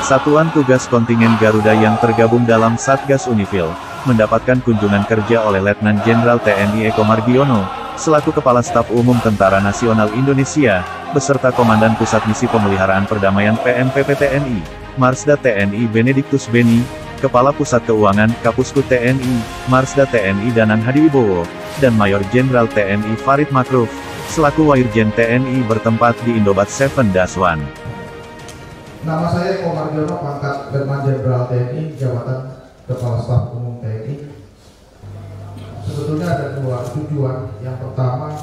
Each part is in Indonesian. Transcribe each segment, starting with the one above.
Satuan Tugas Kontingen Garuda yang tergabung dalam Satgas Unifil, mendapatkan kunjungan kerja oleh Letnan Jenderal TNI Eko Margiono, selaku Kepala Staf Umum Tentara Nasional Indonesia, beserta Komandan Pusat Misi Pemeliharaan Perdamaian PMPP TNI, Marsda TNI Benediktus Beni, Kepala Pusat Keuangan Kapuskut TNI, Marsda TNI Danang Hadiwibowo, dan Mayor Jenderal TNI Farid Makruf, selaku Wairjen TNI bertempat di Indobat 7-1. Nama saya Eko Margiono, pangkat Letnan Jenderal TNI, jabatan Kepala Staf Umum TNI. Sebetulnya ada dua tujuan. Yang pertama,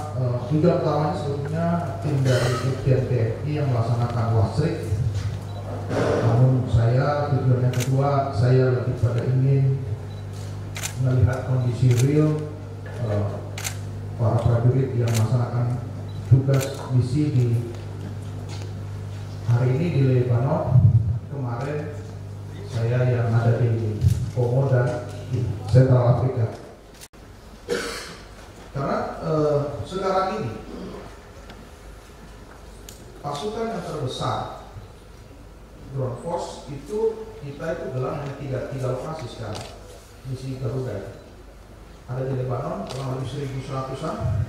tujuan utamanya sebetulnya tim dari Dirjen TNI yang melaksanakan wasrik. Namun tujuan yang kedua, saya lebih pada ingin melihat kondisi real para prajurit yang melaksanakan tugas misi di hari ini di Lebanon. Kemarin saya yang ada di Kongo dan di Sentral Afrika. Karena sekarang ini pasukan yang terbesar ground force itu kita itu gelar hanya tiga lokasi sekarang misi Garuda. Ada di Lebanon kurang lebih 1.100-an,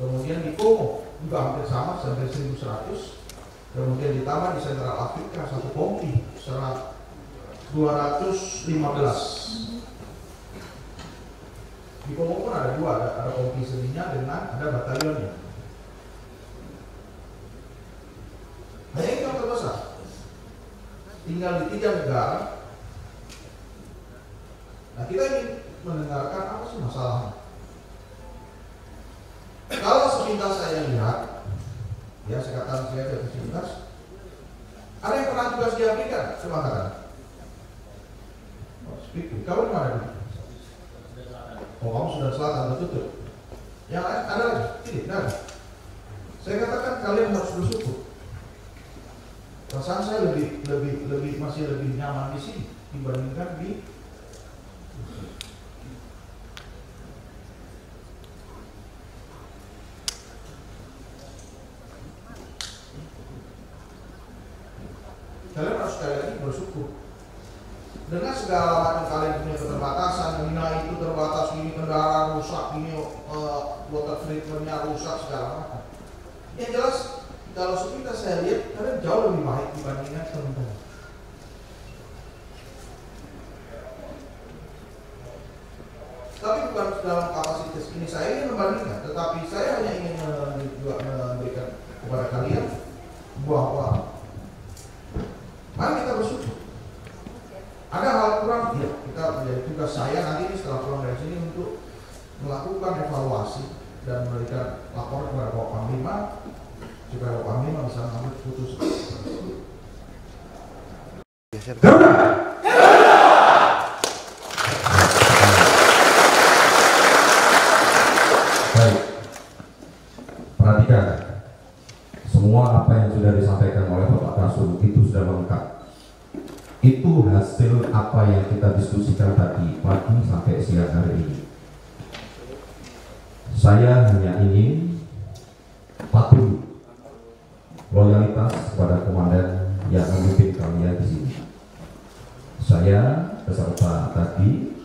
kemudian di Kongo juga hampir sama sampai 1.100, kemudian ditambah di Sentral Afrika satu kompi 215. Di Kongo pun ada dua, ada kompi seninya dengan ada batalionnya. Hanya itu yang terbesar. Tinggal di 3 negara. Nah, kita ingin mendengarkan apa sih masalahnya. Kalau sepintas saya lihat, ya saya katakan saya dari sepintas, ada yang pernah tugas di Afrika, coba katakan. Kau di mana dulu? Oh, kamu sudah selatan, betul. Yang lain ada lagi? Tidak ada. Saya katakan kalian harus bersyukur. Perasaan saya masih lebih nyaman di sini dibandingkan di kalian harus sekali lagi bersyukur. Dengan segala macam kalian punya keterbatasan, ini itu terbatas, ini kendaraan rusak, ini water treatmentnya rusak, segala macam. Yang jelas, kalau sepintas saya lihat, kalian jauh lebih baik dibandingkan teman-teman. Tapi bukan dalam kapasitas ini saya ingin membandingkan, tetapi saya hanya ingin memberikan kepada kalian bahwa mari kita bersyukur. Ada hal kurang, ya kita menjadi tugas saya nanti ini setelah pulang dari sini untuk melakukan evaluasi dan memberikan laporan kepada Bapak Panglima supaya Bapak Panglima bisa mengambil keputusan. Garuda! Baik, perhatikan semua apa yang sudah disampaikan oleh Bapak Kasum itu sudah lengkap. Itu hasil apa yang kita diskusikan tadi pagi sampai siang hari ini. Saya hanya ingin patuh loyalitas kepada komandan yang memimpin kalian di sini. Saya beserta tadi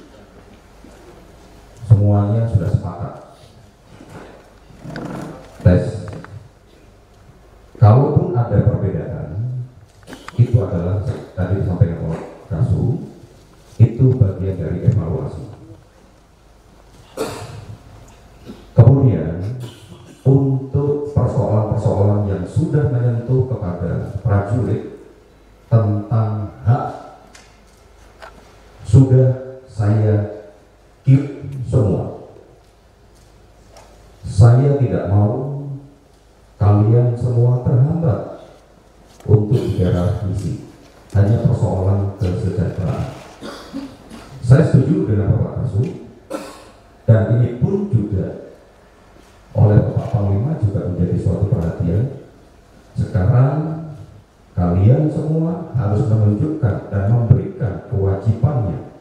semuanya sudah sepakat. Tes. Kalaupun ada perbedaan, itu adalah tadi disampaikan oleh Kasum, itu bagian dari evaluasi. Kemudian untuk persoalan-persoalan yang sudah menyentuh kepada prajurit tentang hak, sudah saya keep semua. Saya tidak mau kalian semua terhambat untuk bicara misi, hanya persoalan kesejahteraan. Saya setuju dengan Bapak Kasum, dan ini pun juga oleh Bapak Panglima juga menjadi suatu perhatian. Sekarang kalian semua harus menunjukkan dan memberikan kewajibannya.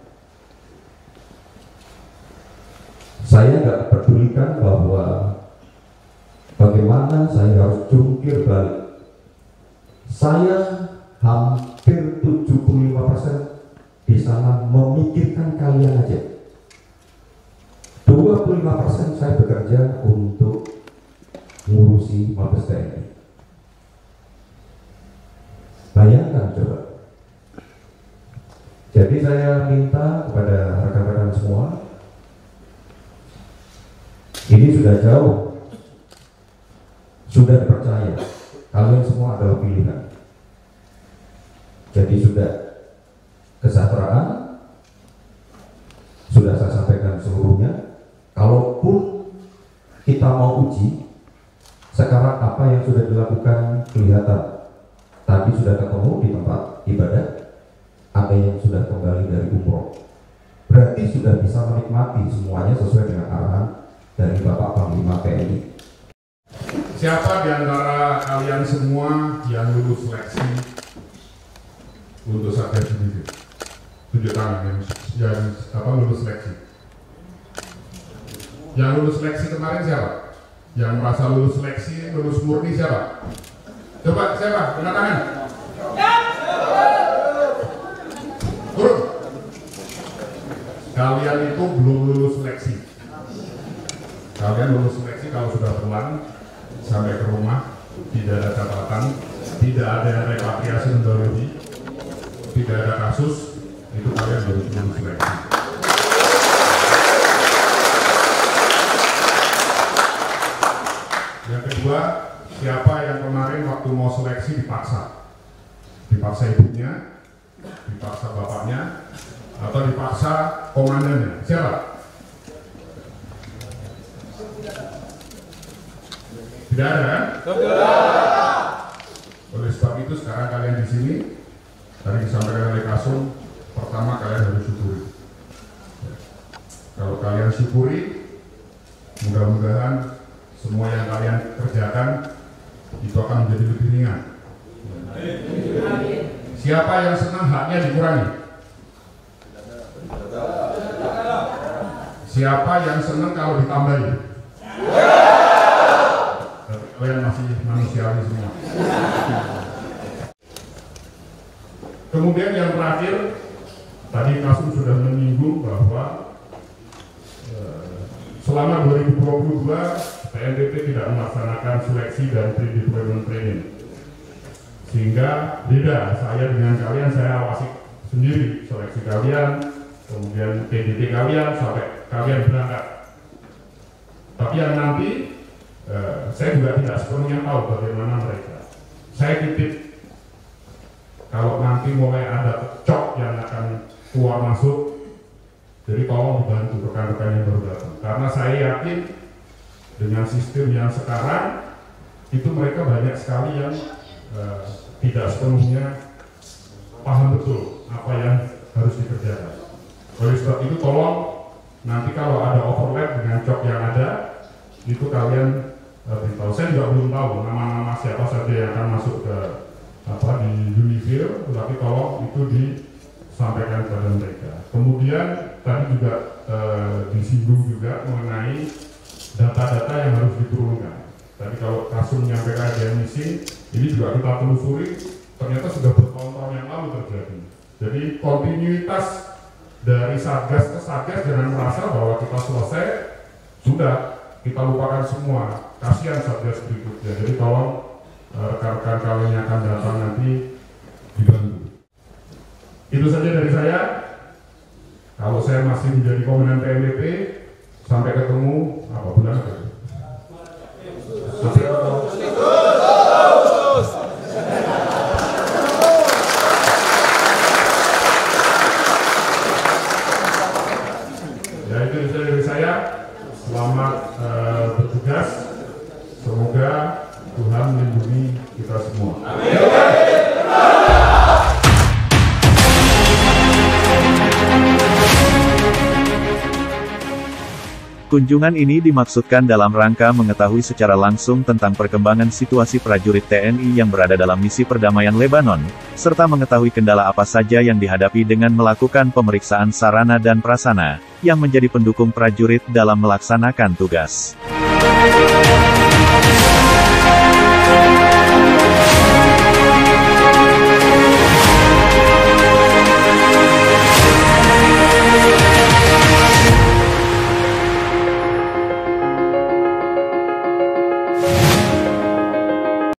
Saya nggak pedulikan bahwa bagaimana saya harus jungkir balik. Saya hampir 7 institusi Mabes TNI. Bayangkan coba. Jadi saya minta kepada rekan-rekan semua, ini sudah jauh, sudah dipercaya, kalian semua adalah pilihan. Jadi sudah kesejahteraan, sudah saya sampaikan seluruhnya. Kalaupun kita mau uji, sekarang apa yang sudah dilakukan kelihatan. Tadi sudah ketemu di tempat ibadah, ada yang sudah kembali dari umroh. Berarti sudah bisa menikmati semuanya sesuai dengan arahan dari Bapak Panglima TNI. Siapa di antara kalian semua yang lulus seleksi untuk Satgas sendiri? Tunjuk tangan yang lulus seleksi. Yang lulus seleksi kemarin siapa? Yang merasa lulus seleksi, lulus murni siapa? Coba siapa? Angkat tangan. Turun. Kalian itu belum lulus seleksi. Kalian lulus seleksi kalau sudah pulang sampai ke rumah, tidak ada catatan, tidak ada repatriasi metodologi, tidak ada kasus, itu kalian harus lulus seleksi. Yang kedua, siapa yang kemarin waktu mau seleksi dipaksa? Dipaksa ibunya, dipaksa bapaknya, atau dipaksa komandannya? Siapa? Tidak ada kan? Oleh sebab itu sekarang kalian di sini, tadi disampaikan oleh Kasum, pertama kalian harus syukuri. Kalau kalian syukuri, mudah-mudahan semua yang kalian kerjakan itu akan menjadi lebih ringan. Siapa yang senang haknya dikurangi? Siapa yang senang kalau ditambahi? Kalian masih manusiawi semua. Kemudian yang terakhir, tadi Kasum sudah menyinggung bahwa selama 2022 PNPT tidak melaksanakan seleksi dan pre-deployment training, sehingga beda saya dengan kalian. Saya awasi sendiri seleksi kalian, kemudian PDT kalian sampai kalian berangkat. Tapi yang nanti saya juga tidak sepenuhnya tahu bagaimana mereka. Saya titip kalau nanti mulai ada cok yang akan keluar masuk, jadi tolong dibantu rekan-rekan yang baru datang, karena saya yakin dengan sistem yang sekarang itu mereka banyak sekali yang tidak sepenuhnya paham betul apa yang harus dikerjakan. Oleh sebab itu tolong nanti kalau ada overlap dengan job yang ada, itu kalian beritahu. Saya juga belum tahu nama-nama siapa saja yang akan masuk ke di Unifil, tapi tolong itu disampaikan kepada mereka. Kemudian tadi juga disinggung juga mengenai data-data yang harus diturunkan. Tadi kalau Kasum menyampaikan ada missing, ini juga kita telusuri, ternyata sudah bertahun-tahun yang lalu terjadi. Jadi kontinuitas dari Satgas ke Satgas, jangan merasa bahwa kita selesai, sudah kita lupakan semua, kasihan Satgas berikutnya. Jadi tolong rekan-rekan kalian yang akan datang nanti dibantu. Itu saja dari saya. Kalau saya masih menjadi komandan PNPT, sampai ketemu apa bulan apa? Sampai ketemu. Ya, itu saja dari saya. Selamat bertugas. Semoga Tuhan melindungi kita semua. Amin. Kunjungan ini dimaksudkan dalam rangka mengetahui secara langsung tentang perkembangan situasi prajurit TNI yang berada dalam misi perdamaian Lebanon, serta mengetahui kendala apa saja yang dihadapi dengan melakukan pemeriksaan sarana dan prasarana, yang menjadi pendukung prajurit dalam melaksanakan tugas.